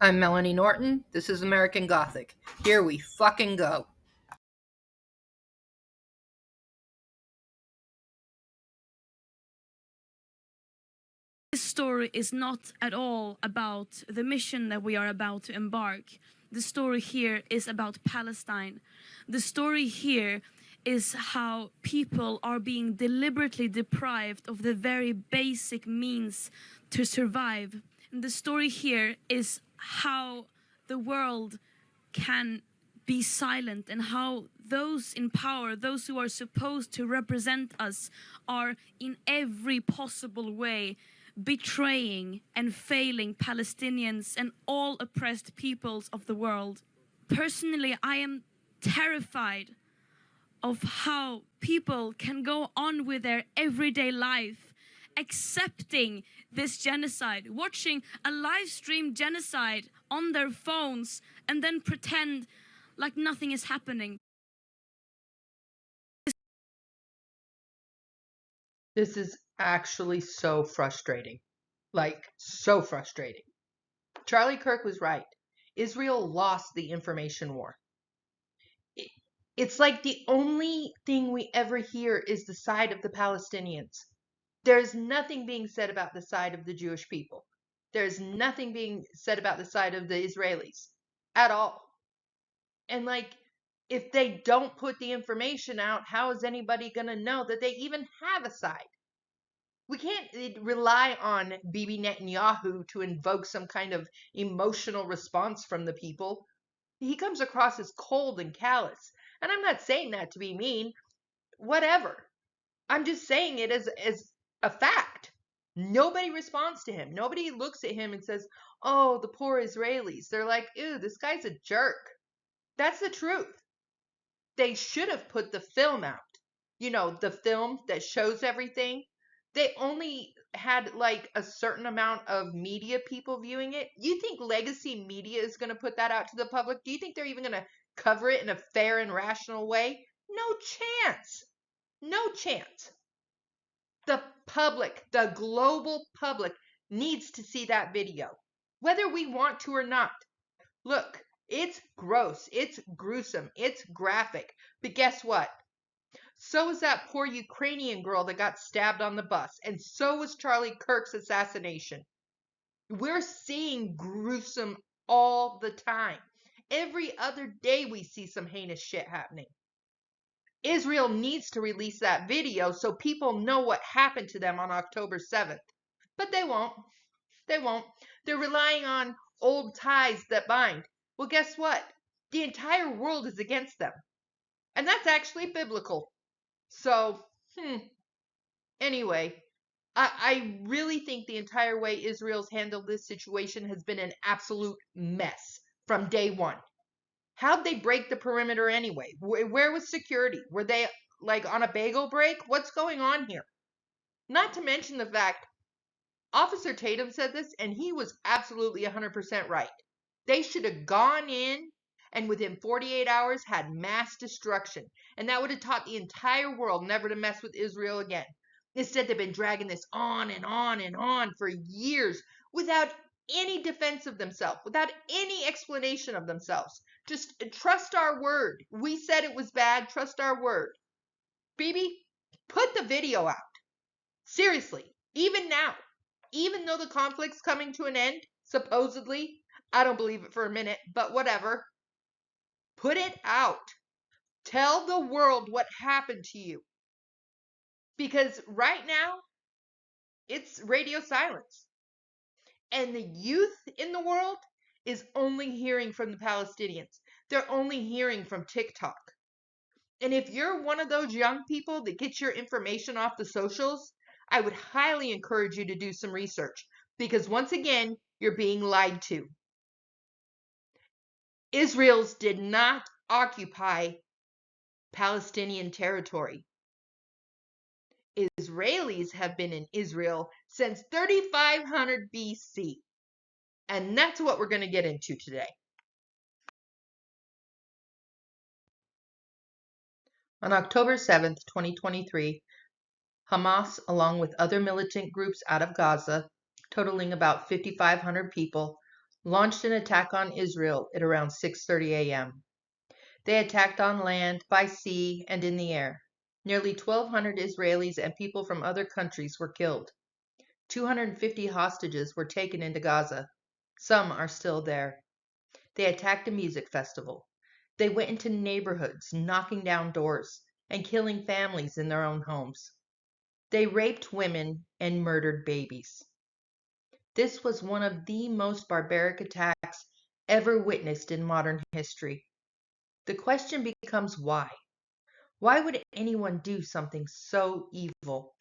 I'm Melanie Norton. This is American Gothic. Here we fucking go. This story is not at all about the mission that we are about to embark. The story here is about Palestine. The story here is how people are being deliberately deprived of the very basic means to survive. And the story here is how the world can be silent and how those in power, those who are supposed to represent us, are in every possible way betraying and failing Palestinians and all oppressed peoples of the world. Personally, I am terrified of how people can go on with their everyday life accepting this genocide, watching a live stream genocide on their phones and then pretend like nothing is happening. This is actually so frustrating. Like, so frustrating. Charlie Kirk was right. Israel lost the information war. It's like the only thing we ever hear is the side of the Palestinians. There's nothing being said about the side of the Jewish people. There's nothing being said about the side of the Israelis at all. And like, if they don't put the information out, how is anybody going to know that they even have a side? We can't rely on Bibi Netanyahu to invoke some kind of emotional response from the people. He comes across as cold and callous. And I'm not saying that to be mean. Whatever. I'm just saying it as a fact. Nobody responds to him. Nobody looks at him and says, oh, the poor Israelis. They're like, ew, this guy's a jerk. That's the truth. They should have put the film out. You know, the film that shows everything. They only had like a certain amount of media people viewing it. You think legacy media is going to put that out to the public? Do you think they're even going to cover it in a fair and rational way? No chance. No chance. The public, the global public, needs to see that video, whether we want to or not. Look, it's gross, it's gruesome, it's graphic. But guess what? So was that poor Ukrainian girl that got stabbed on the bus, and so was Charlie Kirk's assassination. We're seeing gruesome all the time. Every other day we see some heinous shit happening. Israel needs to release that video so people know what happened to them on October 7th. But they won't. They won't. They're relying on old ties that bind. Well, guess what? The entire world is against them. And that's actually biblical. So, anyway, I really think the entire way Israel's handled this situation has been an absolute mess from day one. How'd they break the perimeter anyway? Where was security? Were they like on a bagel break? What's going on here? Not to mention the fact Officer Tatum said this, and he was absolutely 100% right. They should have gone in and within 48 hours had mass destruction. And that would have taught the entire world never to mess with Israel again. Instead, they've been dragging this on and on and on for years without any defense of themselves, without any explanation of themselves. Just trust our word. We said it was bad. Trust our word. Bibi, put the video out. Seriously, even now, even though the conflict's coming to an end, supposedly, I don't believe it for a minute, but whatever. Put it out. Tell the world what happened to you. Because right now, it's radio silence. And the youth in the world is only hearing from the Palestinians. They're only hearing from TikTok. And if you're one of those young people that gets your information off the socials, I would highly encourage you to do some research. Because once again, you're being lied to. Israel's did not occupy Palestinian territory. Israelis have been in Israel since 3500 BC. And that's what we're going to get into today. On October 7th, 2023, Hamas, along with other militant groups out of Gaza, totaling about 5,500 people, launched an attack on Israel at around 6:30 a.m. They attacked on land, by sea, and in the air. Nearly 1,200 Israelis and people from other countries were killed. 250 hostages were taken into Gaza. Some are still there. They attacked a music festival. They went into neighborhoods, knocking down doors and killing families in their own homes. They raped women and murdered babies. This was one of the most barbaric attacks ever witnessed in modern history. The question becomes why? Why would anyone do something so evil?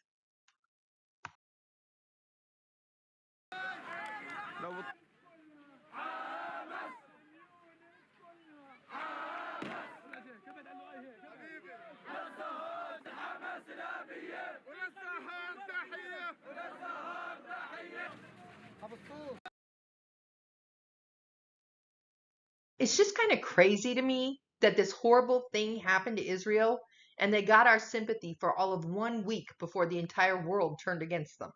It's just kind of crazy to me that this horrible thing happened to Israel and they got our sympathy for all of 1 week before the entire world turned against them.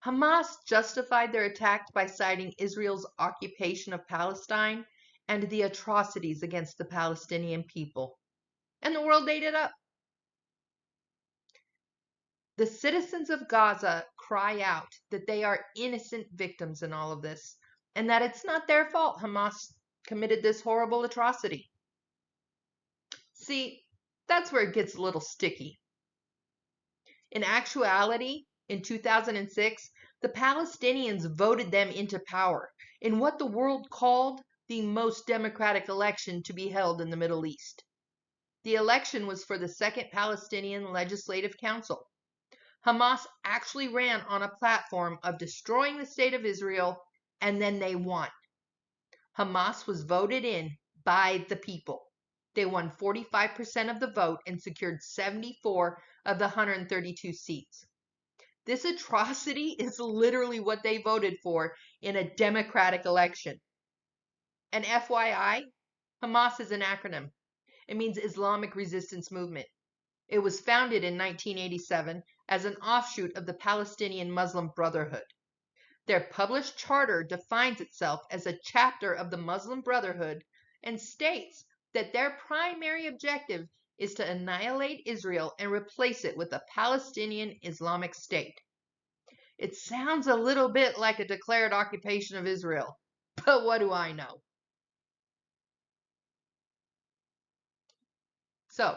Hamas justified their attack by citing Israel's occupation of Palestine and the atrocities against the Palestinian people. And the world ate it up. The citizens of Gaza cry out that they are innocent victims in all of this and that it's not their fault Hamas committed this horrible atrocity. See, that's where it gets a little sticky. In actuality, in 2006, the Palestinians voted them into power in what the world called the most democratic election to be held in the Middle East. The election was for the Second Palestinian Legislative Council. Hamas actually ran on a platform of destroying the state of Israel, and then they won. Hamas was voted in by the people. They won 45% of the vote and secured 74 of the 132 seats. This atrocity is literally what they voted for in a democratic election. And FYI, Hamas is an acronym. It means Islamic Resistance Movement. It was founded in 1987 as an offshoot of the Palestinian Muslim Brotherhood. Their published charter defines itself as a chapter of the Muslim Brotherhood and states that their primary objective is to annihilate Israel and replace it with a Palestinian Islamic State. It sounds a little bit like a declared occupation of Israel, but what do I know? So,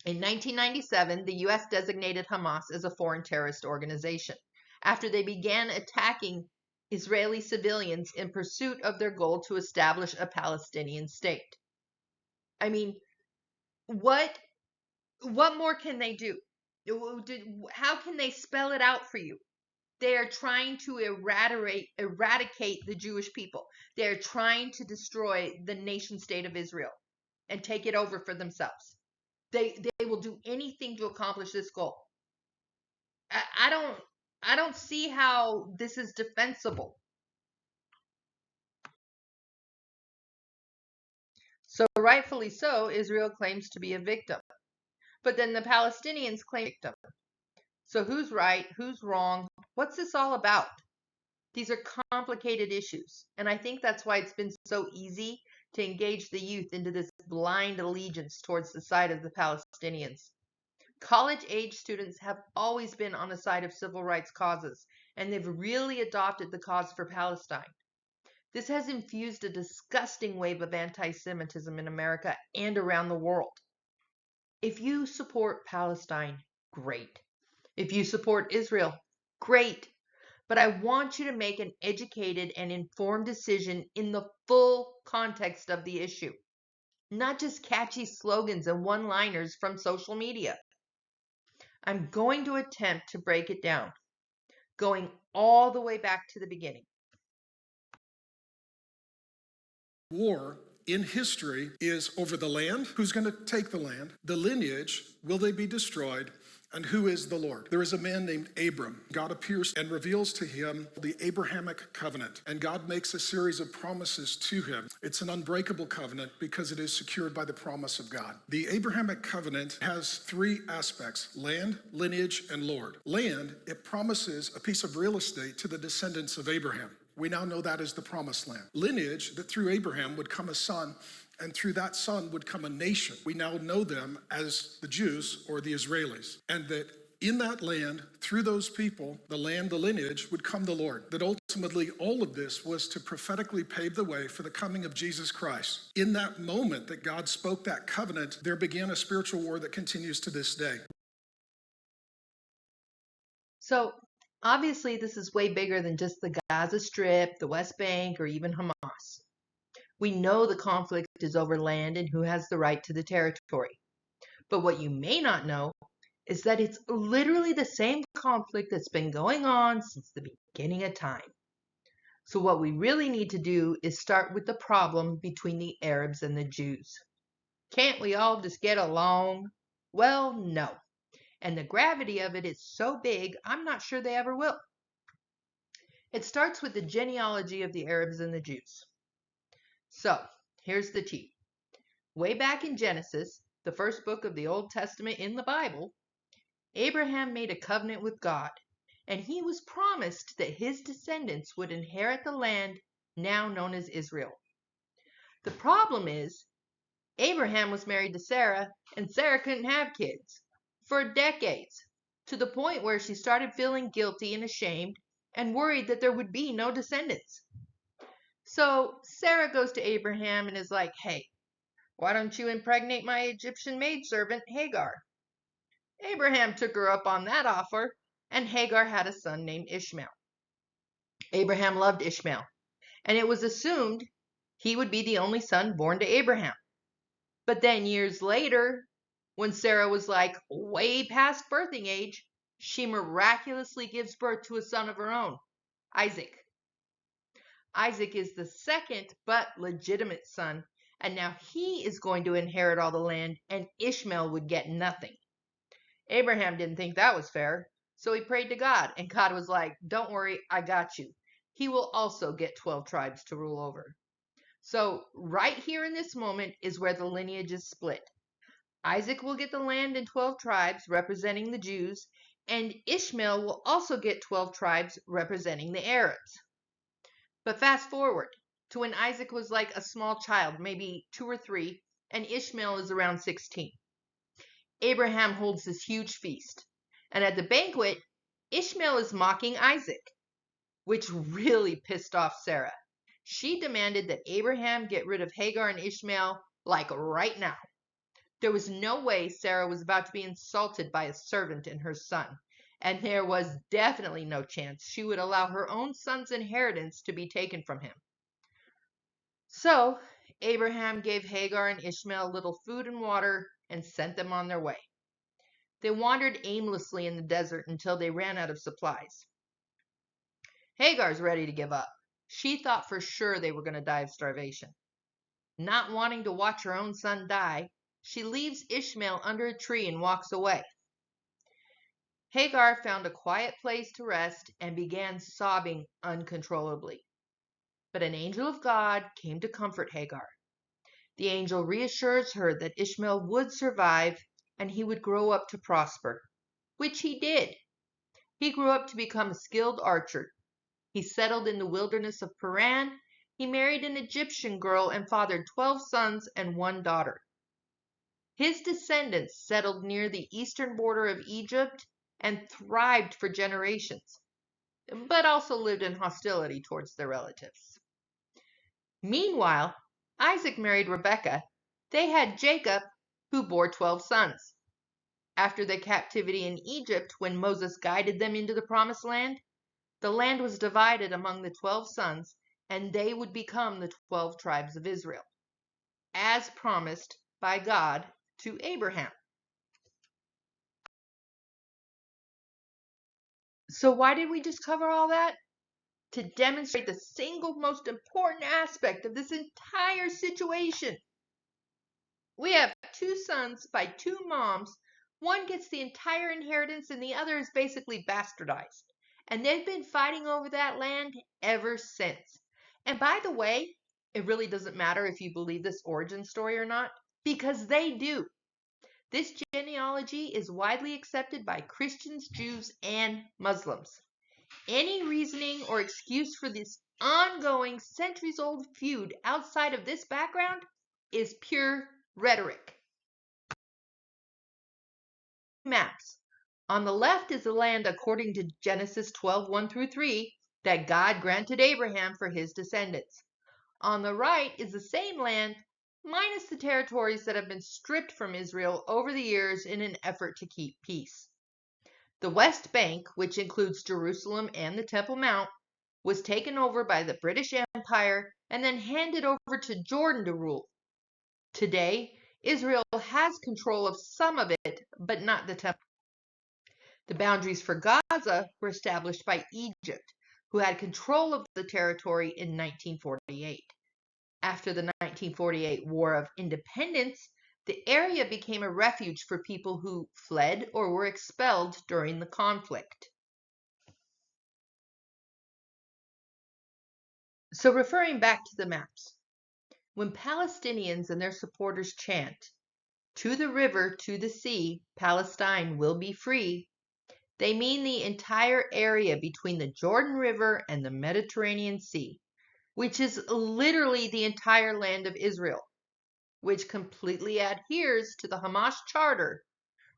in 1997, the US designated Hamas as a foreign terrorist organization after they began attacking Israeli civilians in pursuit of their goal to establish a Palestinian state. I mean, what more can they do? How can they spell it out for you? They are trying to eradicate the Jewish people. They're trying to destroy the nation state of Israel and take it over for themselves. They will do anything to accomplish this goal. I don't see how this is defensible. So rightfully so, Israel claims to be a victim. But then the Palestinians claim victim. So who's right? Who's wrong? What's this all about? These are complicated issues. And I think that's why it's been so easy to engage the youth into this blind allegiance towards the side of the Palestinians. College-age students have always been on the side of civil rights causes, and they've really adopted the cause for Palestine. This has infused a disgusting wave of anti-Semitism in America and around the world. If you support Palestine, great. If you support Israel, great. But I want you to make an educated and informed decision in the full context of the issue, not just catchy slogans and one-liners from social media. I'm going to attempt to break it down, going all the way back to the beginning. War in history is over the land, who's going to take the land, the lineage, will they be destroyed, and who is the Lord. There is a man named Abram. God appears and reveals to him the Abrahamic covenant, and God makes a series of promises to him. It's an unbreakable covenant because it is secured by the promise of God. The Abrahamic covenant has three aspects: land, lineage, and Lord. Land, it promises a piece of real estate to the descendants of Abraham. We now know that is the promised land. Lineage, that through Abraham would come a son, and through that son would come a nation. We now know them as the Jews or the Israelis. And that in that land, through those people, the land, the lineage, would come the Lord. That ultimately all of this was to prophetically pave the way for the coming of Jesus Christ. In that moment that God spoke that covenant, there began a spiritual war that continues to this day. So obviously this is way bigger than just the Gaza Strip, the West Bank, or even Hamas. We know the conflict is over land and who has the right to the territory. But what you may not know is that it's literally the same conflict that's been going on since the beginning of time. So what we really need to do is start with the problem between the Arabs and the Jews. Can't we all just get along? Well, no. And the gravity of it is so big, I'm not sure they ever will. It starts with the genealogy of the Arabs and the Jews. So, here's the tea. Way back in Genesis, the first book of the Old Testament in the Bible, Abraham made a covenant with God, and he was promised that his descendants would inherit the land now known as Israel. The problem is, Abraham was married to Sarah, and Sarah couldn't have kids for decades, to the point where she started feeling guilty and ashamed and worried that there would be no descendants. So Sarah goes to Abraham and is like, hey, why don't you impregnate my Egyptian maidservant Hagar? Abraham took her up on that offer, and Hagar had a son named Ishmael. Abraham loved Ishmael, and it was assumed he would be the only son born to Abraham. But then years later, when Sarah was like way past birthing age, she miraculously gives birth to a son of her own, Isaac. Isaac is the second but legitimate son, and now he is going to inherit all the land, and Ishmael would get nothing. Abraham didn't think that was fair, so he prayed to God, and God was like, don't worry, I got you. He will also get 12 tribes to rule over. So right here in this moment is where the lineage is split. Isaac will get the land and 12 tribes representing the Jews, and Ishmael will also get 12 tribes representing the Arabs. But fast forward to when Isaac was like a small child, maybe 2 or 3, and Ishmael is around 16. Abraham holds this huge feast, and at the banquet, Ishmael is mocking Isaac, which really pissed off Sarah. She demanded that Abraham get rid of Hagar and Ishmael, like right now. There was no way Sarah was about to be insulted by a servant and her son, and there was definitely no chance she would allow her own son's inheritance to be taken from him. So, Abraham gave Hagar and Ishmael a little food and water and sent them on their way. They wandered aimlessly in the desert until they ran out of supplies. Hagar's ready to give up. She thought for sure they were going to die of starvation. Not wanting to watch her own son die, she leaves Ishmael under a tree and walks away. Hagar found a quiet place to rest and began sobbing uncontrollably. But an angel of God came to comfort Hagar. The angel reassures her that Ishmael would survive and he would grow up to prosper, which he did. He grew up to become a skilled archer. He settled in the wilderness of Paran. He married an Egyptian girl and fathered 12 sons and 1 daughter. His descendants settled near the eastern border of Egypt and thrived for generations, but also lived in hostility towards their relatives. Meanwhile, Isaac married Rebekah. They had Jacob, who bore 12 sons. After their captivity in Egypt, when Moses guided them into the promised land, the land was divided among the 12 sons, and they would become the 12 tribes of Israel, as promised by God to Abraham. So why did we just cover all that? To demonstrate the single most important aspect of this entire situation. We have 2 sons by 2 moms. One gets the entire inheritance and the other is basically bastardized. And they've been fighting over that land ever since. And by the way, it really doesn't matter if you believe this origin story or not, because they do. This genealogy is widely accepted by Christians, Jews, and Muslims. Any reasoning or excuse for this ongoing centuries-old feud outside of this background is pure rhetoric. Maps. On the left is the land according to Genesis 12:1-3 that God granted Abraham for his descendants. On the right is the same land, minus the territories that have been stripped from Israel over the years in an effort to keep peace. The West Bank, which includes Jerusalem and the Temple Mount, was taken over by the British Empire and then handed over to Jordan to rule. Today, Israel has control of some of it, but not the Temple. The boundaries for Gaza were established by Egypt, who had control of the territory in 1948. After the 1948 War of Independence, the area became a refuge for people who fled or were expelled during the conflict. So referring back to the maps, when Palestinians and their supporters chant, "To the river, to the sea, Palestine will be free," they mean the entire area between the Jordan River and the Mediterranean Sea, which is literally the entire land of Israel, which completely adheres to the Hamas Charter.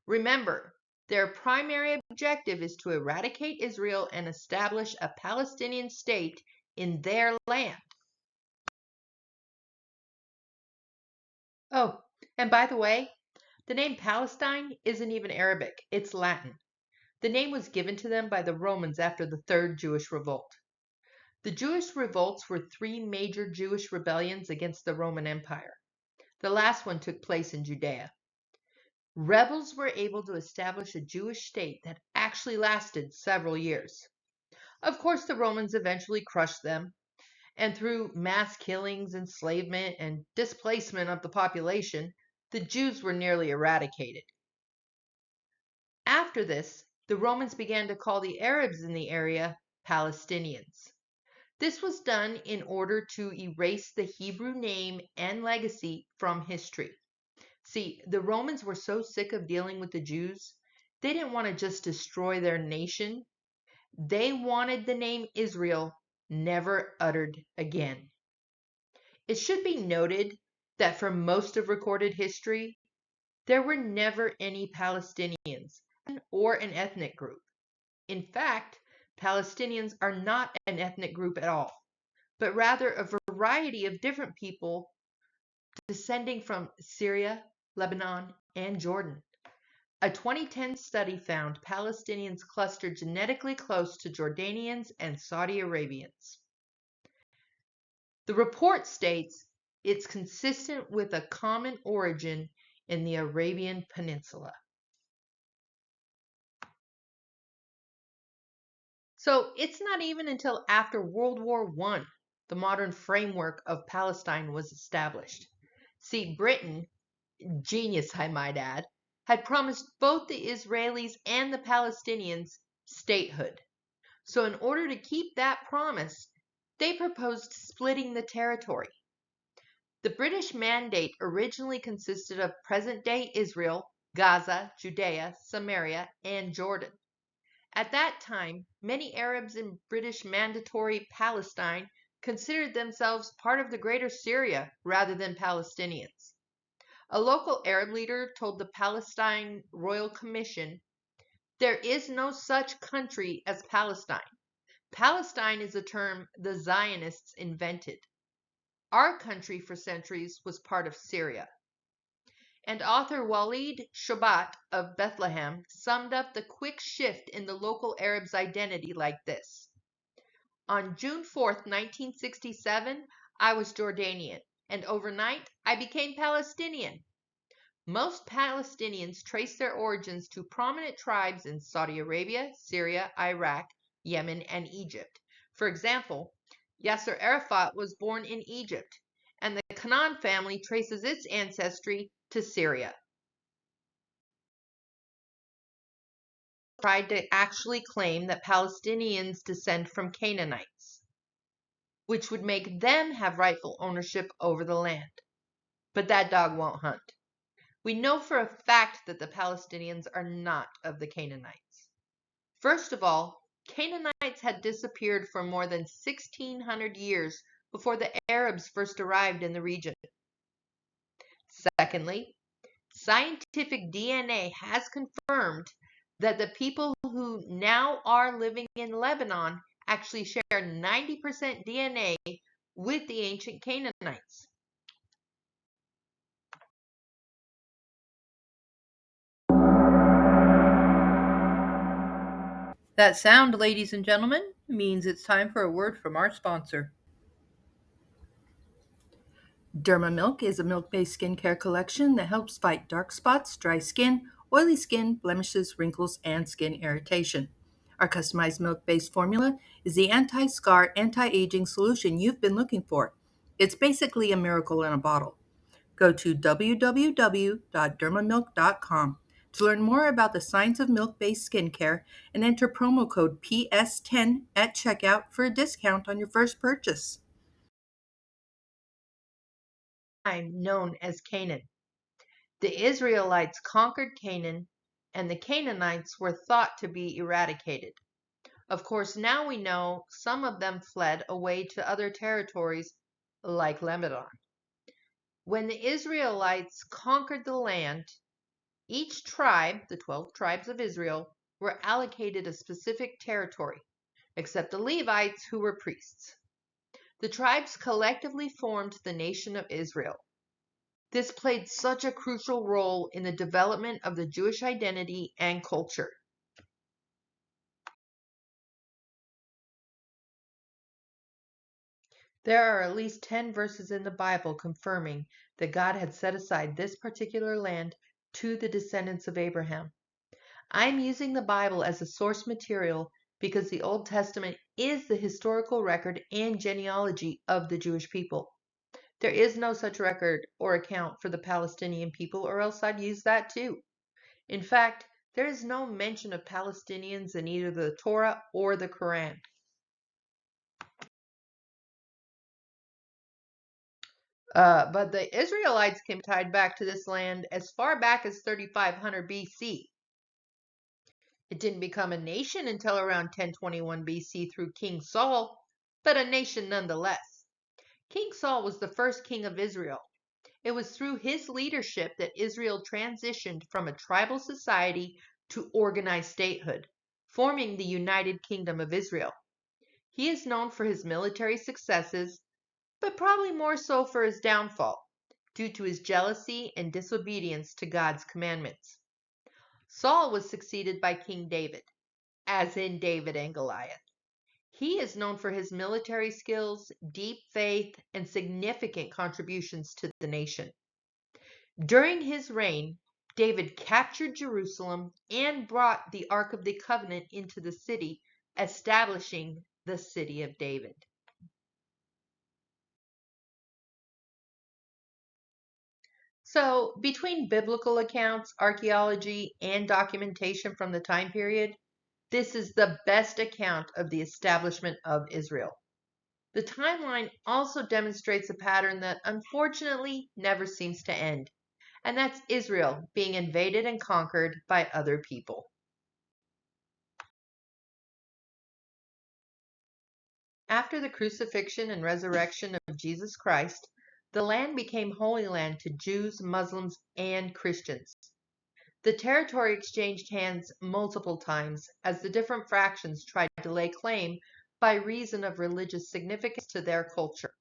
Remember, their primary objective is to eradicate Israel and establish a Palestinian state in their land. Oh, and by the way, the name Palestine isn't even Arabic, it's Latin. The name was given to them by the Romans after the Third Jewish Revolt. The Jewish revolts were three major Jewish rebellions against the Roman Empire. The last one took place in Judea. Rebels were able to establish a Jewish state that actually lasted several years. Of course, the Romans eventually crushed them, and through mass killings, enslavement, and displacement of the population, the Jews were nearly eradicated. After this, the Romans began to call the Arabs in the area Palestinians. This was done in order to erase the Hebrew name and legacy from history. See, the Romans were so sick of dealing with the Jews, they didn't want to just destroy their nation. They wanted the name Israel never uttered again. It should be noted that for most of recorded history, there were never any Palestinians or an ethnic group. In fact, Palestinians are not an ethnic group at all, but rather a variety of different people descending from Syria, Lebanon, and Jordan. A 2010 study found Palestinians clustered genetically close to Jordanians and Saudi Arabians. The report states it's consistent with a common origin in the Arabian Peninsula. So it's not even until after World War I the modern framework of Palestine was established. See, Britain, genius I might add, had promised both the Israelis and the Palestinians statehood. So in order to keep that promise, they proposed splitting the territory. The British mandate originally consisted of present-day Israel, Gaza, Judea, Samaria, and Jordan. At that time, many Arabs in British Mandatory Palestine considered themselves part of the Greater Syria rather than Palestinians. A local Arab leader told the Palestine Royal Commission, "There is no such country as Palestine. Palestine is a term the Zionists invented. Our country for centuries was part of Syria." And author Walid Shobat of Bethlehem summed up the quick shift in the local Arabs' identity like this. "On June 4th, 1967, I was Jordanian, and overnight I became Palestinian." Most Palestinians trace their origins to prominent tribes in Saudi Arabia, Syria, Iraq, Yemen, and Egypt. For example, Yasser Arafat was born in Egypt, and the Canaan family traces its ancestry to Syria. Tried to actually claim that Palestinians descend from Canaanites, which would make them have rightful ownership over the land. But that dog won't hunt. We know for a fact that the Palestinians are not of the Canaanites. First of all, Canaanites had disappeared for more than 1,600 years before the Arabs first arrived in the region. Secondly, scientific DNA has confirmed that the people who now are living in Lebanon actually share 90% DNA with the ancient Canaanites. That sound, ladies and gentlemen, means it's time for a word from our sponsor. Derma Milk is a milk-based skincare collection that helps fight dark spots, dry skin, oily skin, blemishes, wrinkles, and skin irritation. Our customized milk-based formula is the anti-scar, anti-aging solution you've been looking for. It's basically a miracle in a bottle. Go to www.dermamilk.com to learn more about the science of milk-based skincare and enter promo code PS10 at checkout for a discount on your first purchase. Time known as Canaan. The Israelites conquered Canaan, and the Canaanites were thought to be eradicated. Of course, now we know some of them fled away to other territories like Lebanon. When the Israelites conquered the land, each tribe, the 12 tribes of Israel, were allocated a specific territory, except the Levites, who were priests. The tribes collectively formed the nation of Israel. This played such a crucial role in the development of the Jewish identity and culture. There are at least 10 verses in the Bible confirming that God had set aside this particular land to the descendants of Abraham. I'm using the Bible as a source material because the Old Testament is the historical record and genealogy of the Jewish people. There is no such record or account for the Palestinian people, or else I'd use that too. In fact, there is no mention of Palestinians in either the Torah or the Quran. But the Israelites came tied back to this land as far back as 3500 BC. It didn't become a nation until around 1021 BC through King Saul, but a nation nonetheless. King Saul was the first king of Israel. It was through his leadership that Israel transitioned from a tribal society to organized statehood, forming the United Kingdom of Israel. He is known for his military successes, but probably more so for his downfall, due to his jealousy and disobedience to God's commandments. Saul was succeeded by King David, as in David and Goliath. He is known for his military skills, deep faith, and significant contributions to the nation. During his reign, David captured Jerusalem and brought the Ark of the Covenant into the city, establishing the City of David. So, between biblical accounts, archaeology, and documentation from the time period, this is the best account of the establishment of Israel. The timeline also demonstrates a pattern that unfortunately never seems to end, and that's Israel being invaded and conquered by other people. After the crucifixion and resurrection of Jesus Christ, the land became Holy Land to Jews, Muslims, and Christians. The territory exchanged hands multiple times as the different fractions tried to lay claim by reason of religious significance to their culture.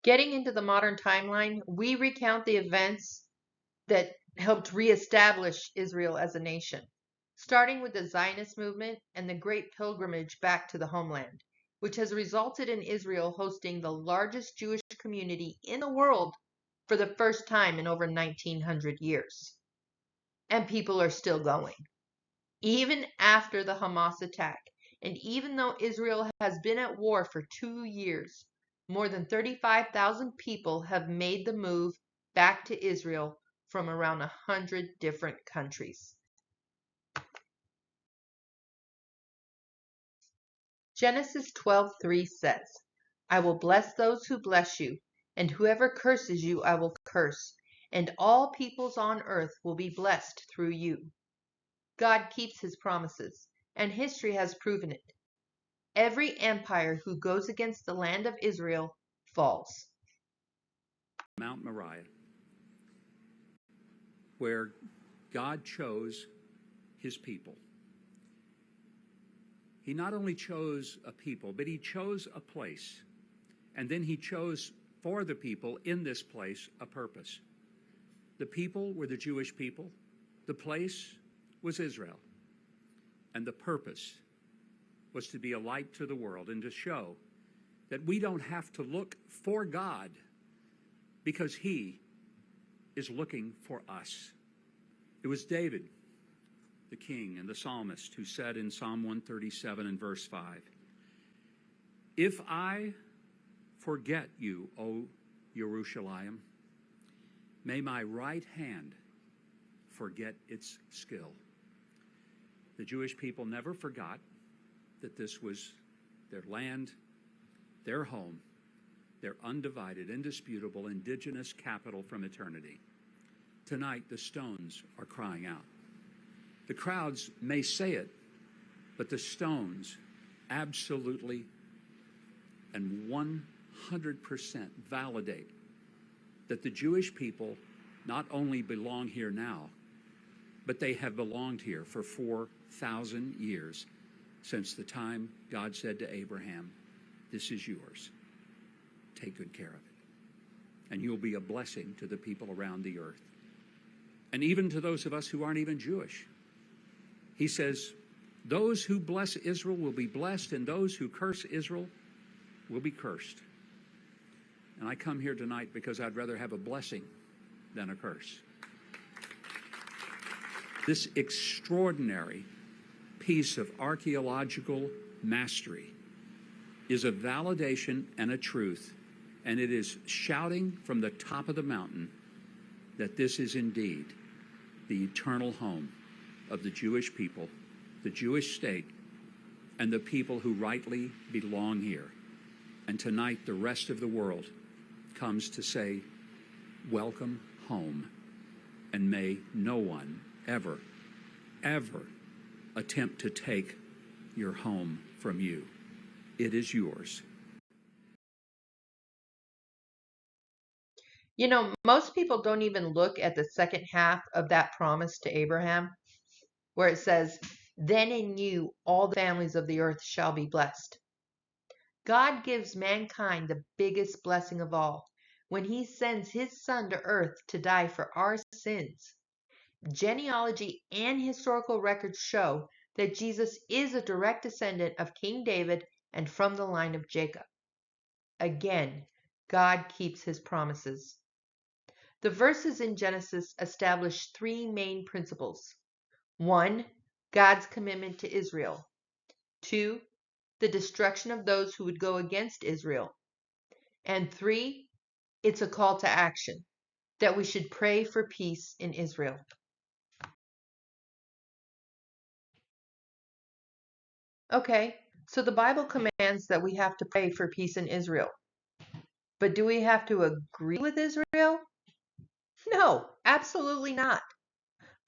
Getting into the modern timeline, we recount the events that helped reestablish Israel as a nation, starting with the Zionist movement and the Great Pilgrimage back to the homeland, which has resulted in Israel hosting the largest Jewish community in the world for the first time in over 1900 years. And people are still going. Even after the Hamas attack, and even though Israel has been at war for 2 years, more than 35,000 people have made the move back to Israel from around 100 different countries. Genesis 12:3 says, I will bless those who bless you, and whoever curses you I will curse, and all peoples on earth will be blessed through you. God keeps his promises, and history has proven it. Every empire who goes against the land of Israel falls. Mount Moriah, where God chose his people. He not only chose a people, but he chose a place. And then he chose for the people in this place a purpose. The people were the Jewish people. The place was Israel. And the purpose was to be a light to the world and to show that we don't have to look for God because he is looking for us. It was David, the king and the psalmist, who said in Psalm 137 and verse 5, "If I forget you, O Jerusalem, may my right hand forget its skill." The Jewish people never forgot that this was their land, their home, their undivided, indisputable, indigenous capital from eternity. Tonight, the stones are crying out. The crowds may say it, but the stones absolutely and 100% validate that the Jewish people not only belong here now, but they have belonged here for 4,000 years, since the time God said to Abraham, "This is yours. Take good care of it. And you'll be a blessing to the people around the earth." And even to those of us who aren't even Jewish. He says, those who bless Israel will be blessed, and those who curse Israel will be cursed. And I come here tonight because I'd rather have a blessing than a curse. This extraordinary piece of archaeological mastery is a validation and a truth, and it is shouting from the top of the mountain that this is indeed the eternal home of the Jewish people, the Jewish state, and the people who rightly belong here. And tonight, the rest of the world comes to say, welcome home, and may no one ever, ever attempt to take your home from you. It is yours. You know, most people don't even look at the second half of that promise to Abraham, where it says, "Then in you all the families of the earth shall be blessed." God gives mankind the biggest blessing of all when he sends his son to earth to die for our sins. Genealogy and historical records show that Jesus is a direct descendant of King David and from the line of Jacob. Again, God keeps his promises. The verses in Genesis establish three main principles. 1, God's commitment to Israel. 2, the destruction of those who would go against Israel. And 3, it's a call to action, that we should pray for peace in Israel. Okay, so the Bible commands that we have to pray for peace in Israel. But do we have to agree with Israel? No, absolutely not.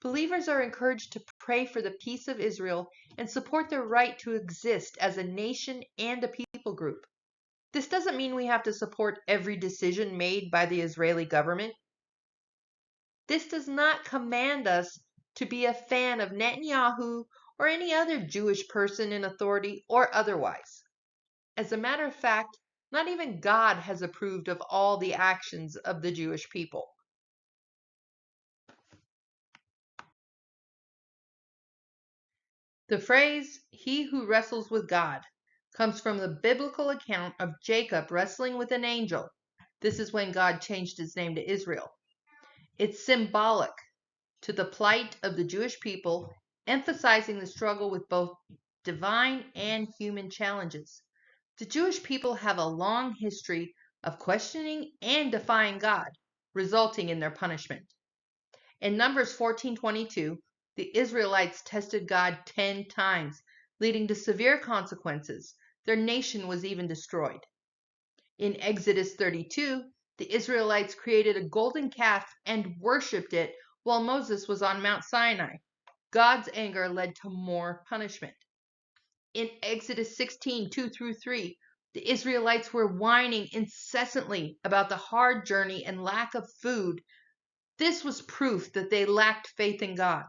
Believers are encouraged to pray for the peace of Israel and support their right to exist as a nation and a people group. This doesn't mean we have to support every decision made by the Israeli government. This does not command us to be a fan of Netanyahu or any other Jewish person in authority or otherwise. As a matter of fact, not even God has approved of all the actions of the Jewish people. The phrase, "he who wrestles with God," comes from the biblical account of Jacob wrestling with an angel. This is when God changed his name to Israel. It's symbolic to the plight of the Jewish people, emphasizing the struggle with both divine and human challenges. The Jewish people have a long history of questioning and defying God, resulting in their punishment. In Numbers 14:22, the Israelites tested God 10 times, leading to severe consequences. Their nation was even destroyed. In Exodus 32, the Israelites created a golden calf and worshipped it while Moses was on Mount Sinai. God's anger led to more punishment. In Exodus 16, 2 through 3, the Israelites were whining incessantly about the hard journey and lack of food. This was proof that they lacked faith in God.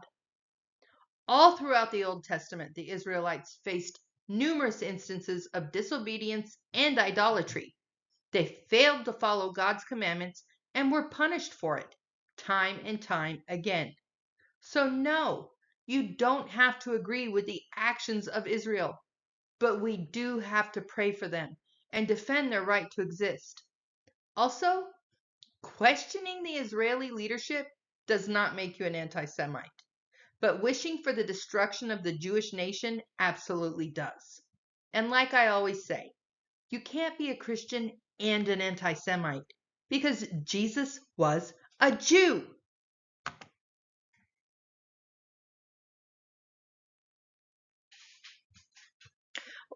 All throughout the Old Testament, the Israelites faced numerous instances of disobedience and idolatry. They failed to follow God's commandments and were punished for it, time and time again. So, no, you don't have to agree with the actions of Israel, but we do have to pray for them and defend their right to exist. Also, questioning the Israeli leadership does not make you an anti Semite, but wishing for the destruction of the Jewish nation absolutely does. And like I always say, you can't be a Christian and an anti Semite because Jesus was a Jew.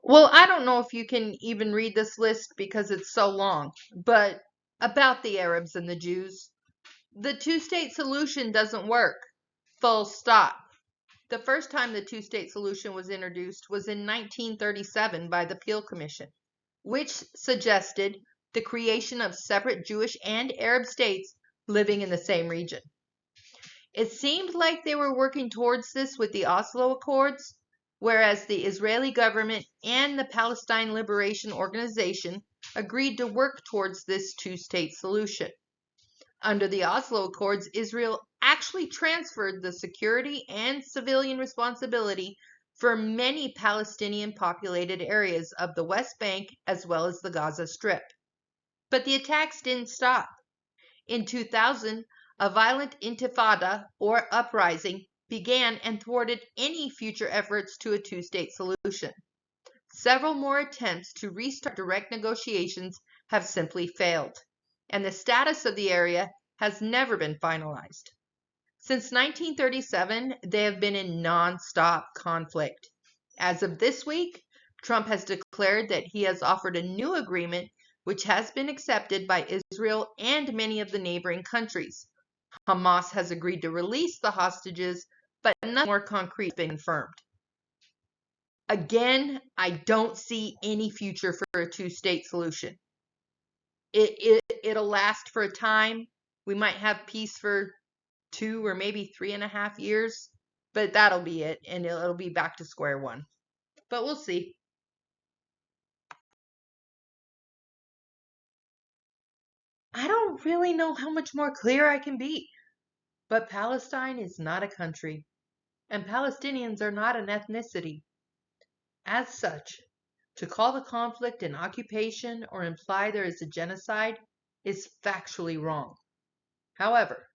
Well, I don't know if you can even read this list because it's so long, but about the Arabs and the Jews, the two-state solution doesn't work. Full stop. The first time the two-state solution was introduced was in 1937 by the Peel Commission, which suggested the creation of separate Jewish and Arab states living in the same region. It seemed like they were working towards this with the Oslo Accords, whereas the Israeli government and the Palestine Liberation Organization agreed to work towards this two-state solution. Under the Oslo Accords, Israel actually transferred the security and civilian responsibility for many Palestinian populated areas of the West Bank as well as the Gaza Strip. But the attacks didn't stop. In 2000, a violent intifada, or uprising, began and thwarted any future efforts to a two-state solution. Several more attempts to restart direct negotiations have simply failed, and the status of the area has never been finalized. Since 1937, they have been in non-stop conflict. As of this week, Trump has declared that he has offered a new agreement which has been accepted by Israel and many of the neighboring countries. Hamas has agreed to release the hostages, but nothing more concrete has been confirmed. Again, I don't see any future for a two-state solution. It'll last for a time. We might have peace for 2 or maybe 3.5 years, but that'll be it, and it'll be back to square one. But we'll see. I don't really know how much more clear I can be, but Palestine is not a country, and Palestinians are not an ethnicity. As such, to call the conflict an occupation or imply there is a genocide is factually wrong. However,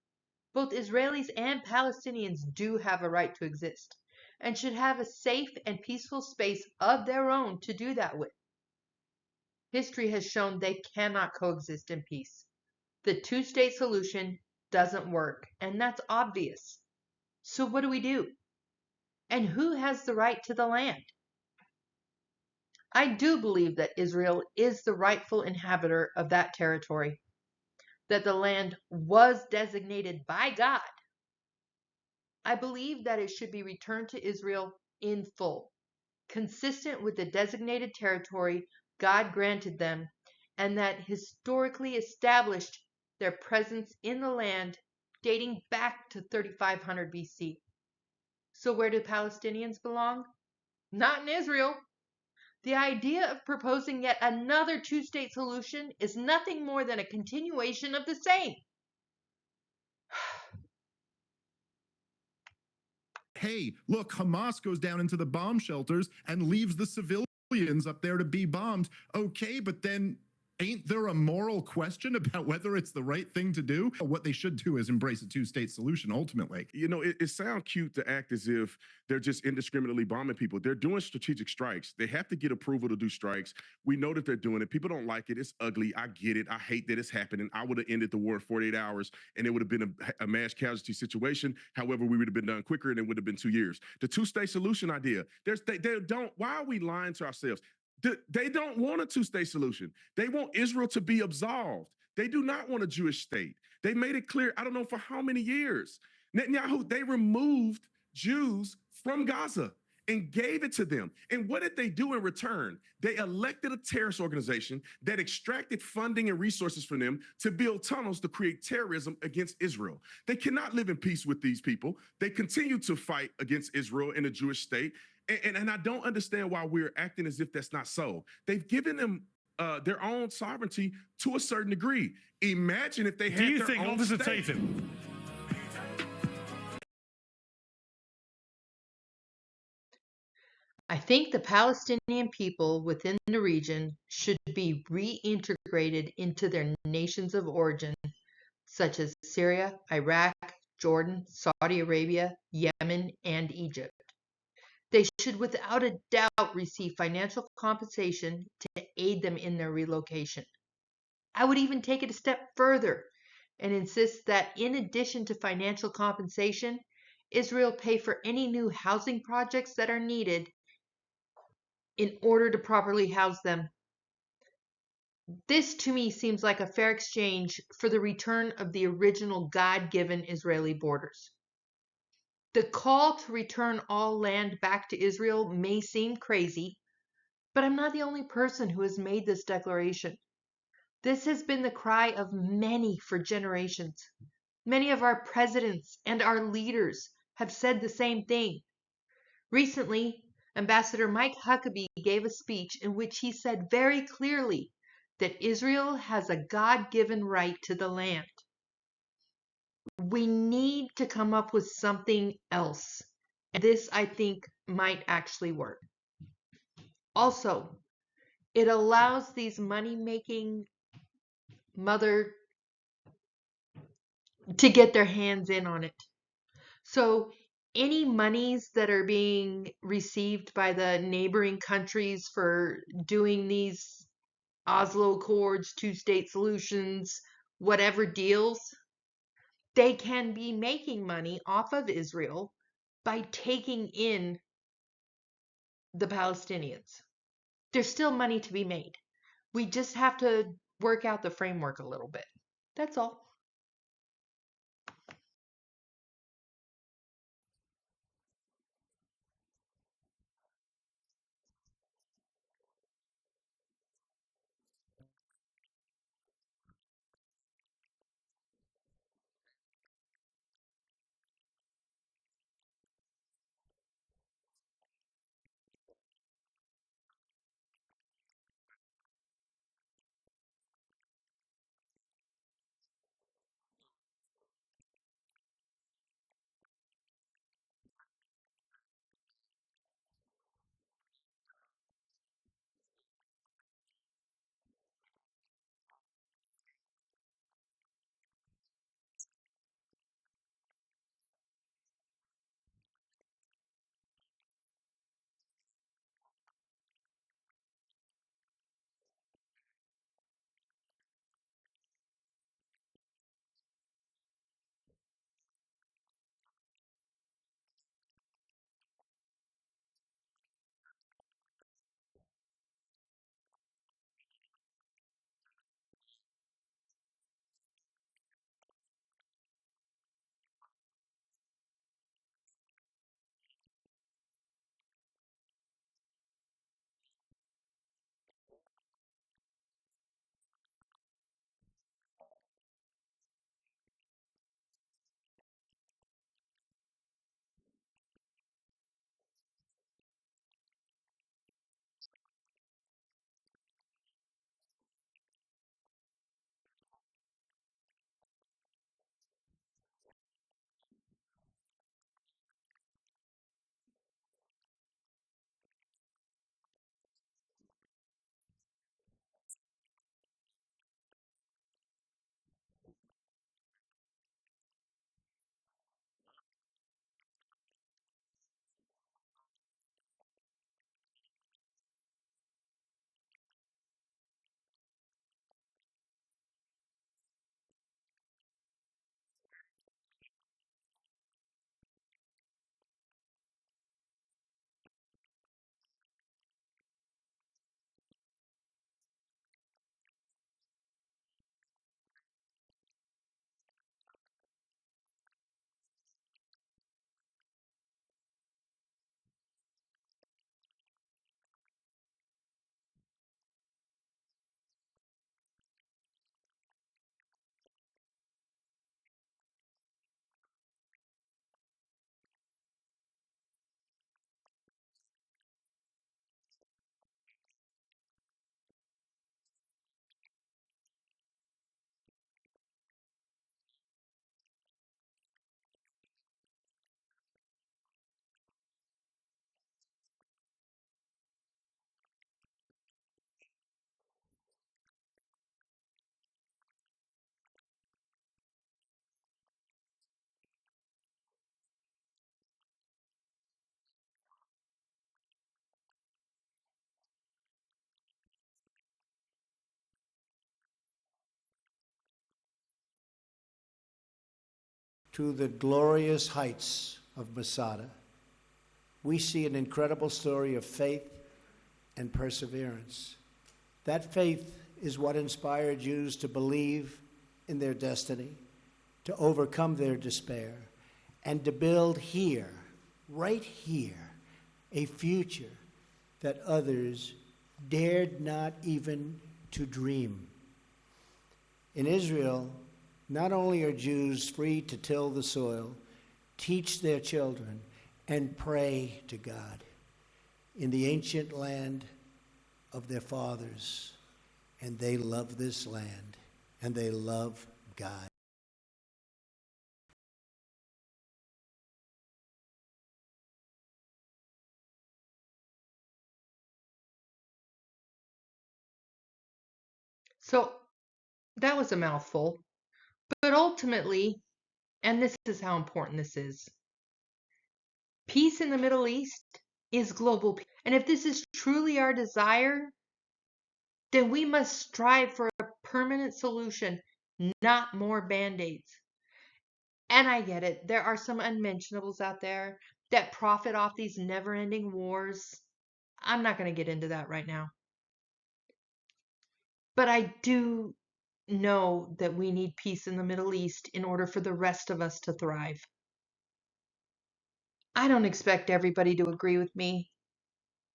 both Israelis and Palestinians do have a right to exist and should have a safe and peaceful space of their own to do that with. History has shown they cannot coexist in peace. The two-state solution doesn't work, and that's obvious. So what do we do? And who has the right to the land? I do believe that Israel is the rightful inhabitor of that territory, that the land was designated by God. I believe that it should be returned to Israel in full, consistent with the designated territory God granted them, and that historically established their presence in the land dating back to 3500 BC. So where do Palestinians belong? Not in Israel. The idea of proposing yet another two-state solution is nothing more than a continuation of the same. Hey, look, Hamas goes down into the bomb shelters and leaves the civilians up there to be bombed. Okay, but then ain't there a moral question about whether it's the right thing to do? What they should do is embrace a two-state solution ultimately. You know, it sounds cute to act as if they're just indiscriminately bombing people. They're doing strategic strikes. They have to get approval to do strikes. We know that they're doing it. People don't like it. It's ugly. I get it. I hate that it's happening. I would have ended the war in 48 hours and it would have been a mass casualty situation. However, we would have been done quicker and it would have been 2 years. The two-state solution idea, they don't, why are we lying to ourselves? They don't want a two-state solution. They want Israel to be absolved. They do not want a Jewish state. They made it clear, I don't know for how many years. Netanyahu, they removed Jews from Gaza and gave it to them. And what did they do in return? They elected a terrorist organization that extracted funding and resources from them to build tunnels to create terrorism against Israel. They cannot live in peace with these people. They continue to fight against Israel and the Jewish state. And I don't understand why we're acting as if that's not so. They've given them their own sovereignty to a certain degree. Imagine if they had Do you their think, own Officer state. Tatum, I think the Palestinian people within the region should be reintegrated into their nations of origin, such as Syria, Iraq, Jordan, Saudi Arabia, Yemen, and Egypt. They should without a doubt receive financial compensation to aid them in their relocation. I would even take it a step further and insist that in addition to financial compensation, Israel pay for any new housing projects that are needed in order to properly house them. This to me seems like a fair exchange for the return of the original God-given Israeli borders. The call to return all land back to Israel may seem crazy, but I'm not the only person who has made this declaration. This has been the cry of many for generations. Many of our presidents and our leaders have said the same thing. Recently, Ambassador Mike Huckabee gave a speech in which he said very clearly that Israel has a God-given right to the land. We need to come up with something else. And this, I think, might actually work. Also, it allows these money-making mother to get their hands in on it. So any monies that are being received by the neighboring countries for doing these Oslo Accords, two-state solutions, whatever deals, they can be making money off of Israel by taking in the Palestinians. There's still money to be made. We just have to work out the framework a little bit. That's all. to the glorious heights of Masada, we see an incredible story of faith and perseverance. That faith is what inspired Jews to believe in their destiny, to overcome their despair, and to build here, right here, a future that others dared not even to dream. In Israel, not only are Jews free to till the soil, teach their children, and pray to God in the ancient land of their fathers, and they love this land, and they love God. So that was a mouthful. But ultimately, and this is how important this is, peace in the Middle East is global peace. And if this is truly our desire, then we must strive for a permanent solution, not more band-aids. And I get it. There are some unmentionables out there that profit off these never-ending wars. I'm not going to get into that right now. But I do know that we need peace in the Middle East in order for the rest of us to thrive. I don't expect everybody to agree with me.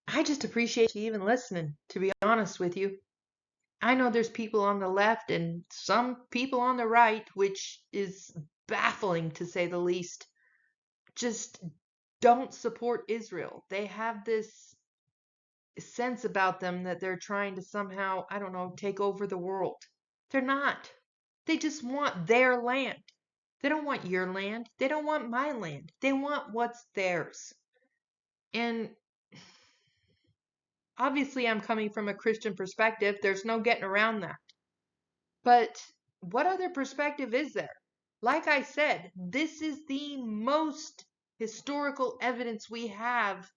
I just appreciate you even listening, to be honest with you. I know there's people on the left and some people on the right, which is baffling to say the least, just don't support Israel. They have this sense about them that they're trying to somehow, I don't know, take over the world. They're not. They just want their land. They don't want your land. They don't want my land. They want what's theirs. And obviously, I'm coming from a Christian perspective. There's no getting around that. But what other perspective is there? Like I said, this is the most historical evidence we have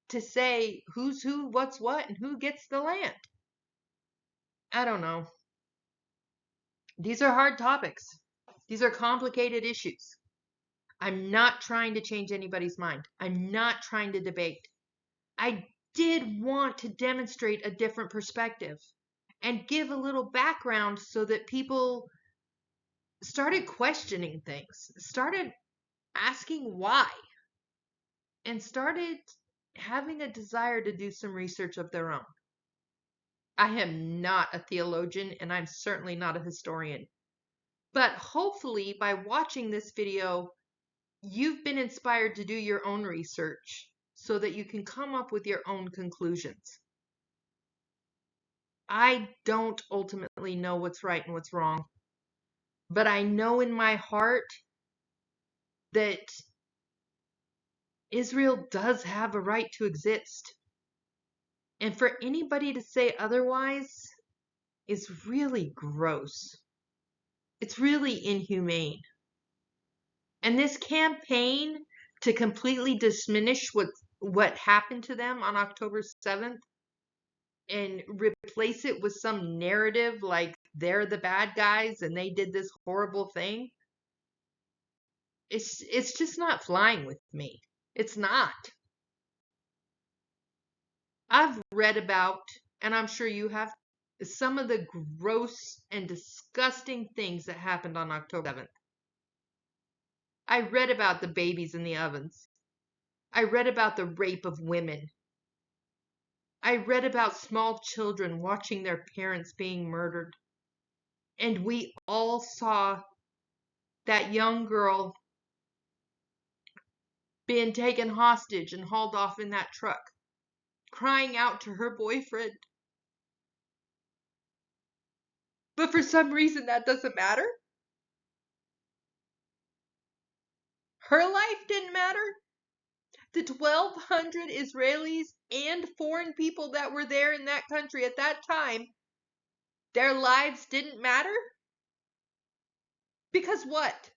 to say who's who, what's what, and who gets the land. I don't know. These are hard topics. These are complicated issues. I'm not trying to change anybody's mind. I'm not trying to debate. I did want to demonstrate a different perspective and give a little background so that people started questioning things, started asking why, and started having a desire to do some research of their own. I am not a theologian, and I'm certainly not a historian. But hopefully, by watching this video, you've been inspired to do your own research so that you can come up with your own conclusions. I don't ultimately know what's right and what's wrong, but I know in my heart that Israel does have a right to exist. And for anybody to say otherwise is really gross. It's really inhumane. And this campaign to completely diminish what happened to them on October 7th and replace it with some narrative like they're the bad guys and they did this horrible thing, it's just not flying with me. It's not. I've read about, and I'm sure you have, some of the gross and disgusting things that happened on October 7th. I read about the babies in the ovens. I read about the rape of women. I read about small children watching their parents being murdered. And we all saw that young girl being taken hostage and hauled off in that truck, crying out to her boyfriend. But for some reason, that doesn't matter. Her life didn't matter. The 1,200 Israelis and foreign people that were there in that country at that time, their lives didn't matter? Because what?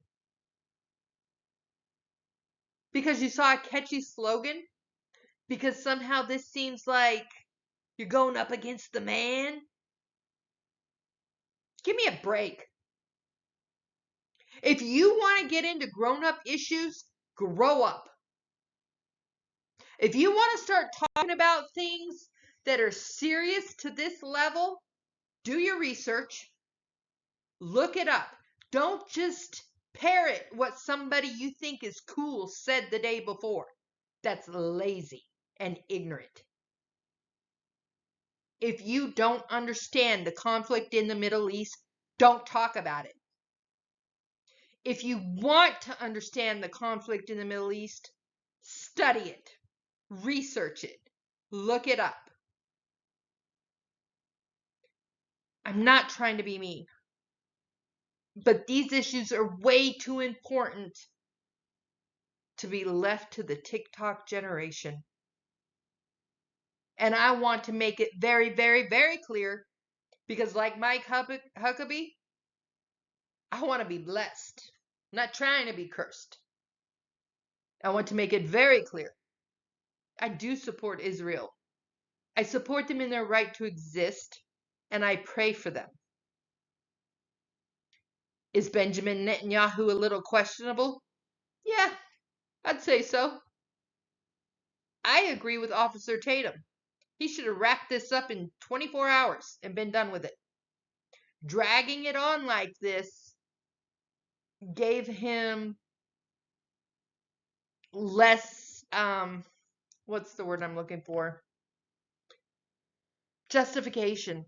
Because you saw a catchy slogan? Because somehow this seems like you're going up against the man? Give me a break. If you want to get into grown-up issues, grow up. If you want to start talking about things that are serious to this level, do your research. Look it up. Don't just parrot what somebody you think is cool said the day before. That's lazy and ignorant. If you don't understand the conflict in the Middle East, don't talk about it. If you want to understand the conflict in the Middle East, study it, research it, look it up. I'm not trying to be mean, but these issues are way too important to be left to the TikTok generation. And I want to make it very, very, very clear, because like Mike Huckabee, I want to be blessed, I'm not trying to be cursed. I want to make it very clear. I do support Israel. I support them in their right to exist, and I pray for them. Is Benjamin Netanyahu a little questionable? Yeah, I'd say so. I agree with Officer Tatum. He should have wrapped this up in 24 hours and been done with it. Dragging it on like this gave him less, what's the word I'm looking for? Justification.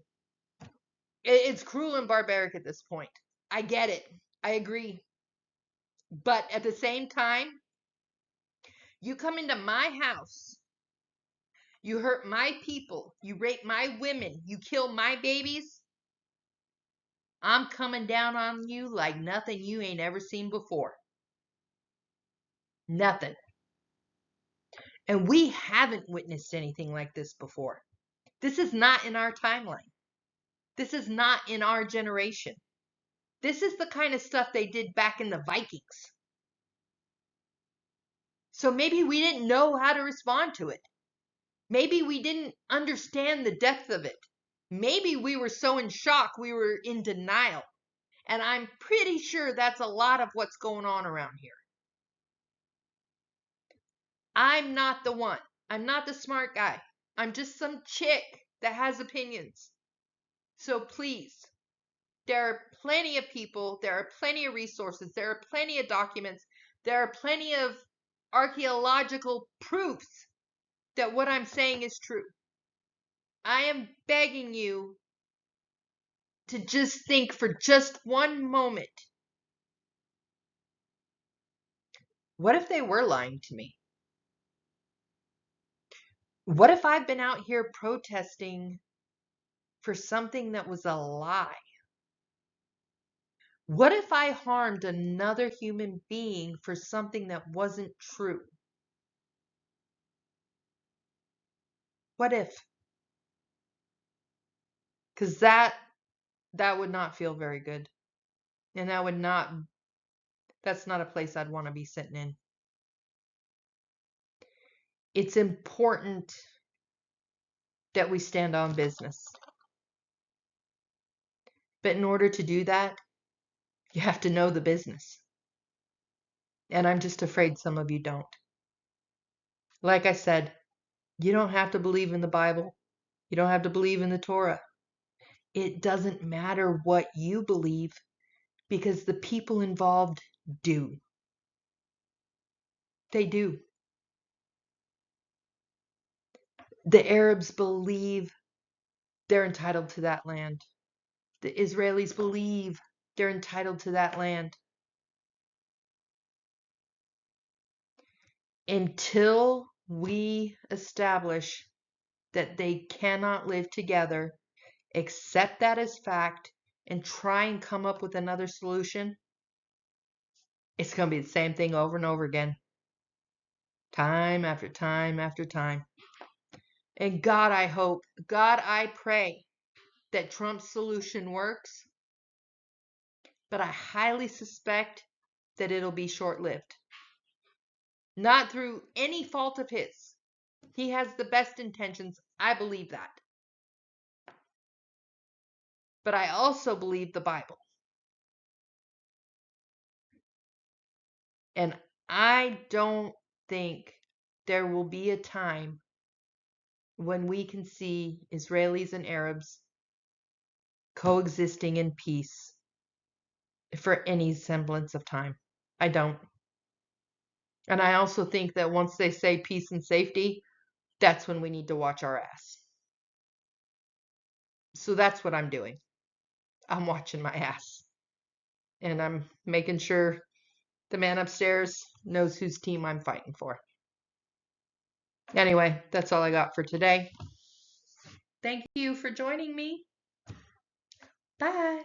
It's cruel and barbaric at this point. I get it. I agree. But at the same time, you come into my house, you hurt my people, you rape my women, you kill my babies, I'm coming down on you like nothing you ain't ever seen before. Nothing. And we haven't witnessed anything like this before. This is not in our timeline. This is not in our generation. This is the kind of stuff they did back in the Vikings. So maybe we didn't know how to respond to it. Maybe we didn't understand the depth of it. Maybe we were so in shock we were in denial. And I'm pretty sure that's a lot of what's going on around here. I'm not the one. I'm not the smart guy. I'm just some chick that has opinions. So please, there are plenty of people, there are plenty of resources, there are plenty of documents, there are plenty of archaeological proofs that what I'm saying is true. I am begging you to just think for just one moment. What if they were lying to me? What if I've been out here protesting for something that was a lie? What if I harmed another human being for something that wasn't true? What if? Because that would not feel very good. And that's not a place I'd want to be sitting in. It's important that we stand on business. But in order to do that, you have to know the business. And I'm just afraid some of you don't. Like I said, you don't have to believe in the Bible. You don't have to believe in the Torah. It doesn't matter what you believe, because the people involved do. They do. The Arabs believe they're entitled to that land. The Israelis believe they're entitled to that land. Until we establish that they cannot live together, accept that as fact, and try and come up with another solution, it's going to be the same thing over and over again. Time after time after time. And God, I pray that Trump's solution works, but I highly suspect that it'll be short-lived. Not through any fault of his. He has the best intentions. I believe that. But I also believe the Bible. And I don't think there will be a time when we can see Israelis and Arabs coexisting in peace for any semblance of time. I don't. And I also think that once they say peace and safety, that's when we need to watch our ass. So that's what I'm doing. I'm watching my ass. And I'm making sure the man upstairs knows whose team I'm fighting for. Anyway, that's all I got for today. Thank you for joining me. Bye.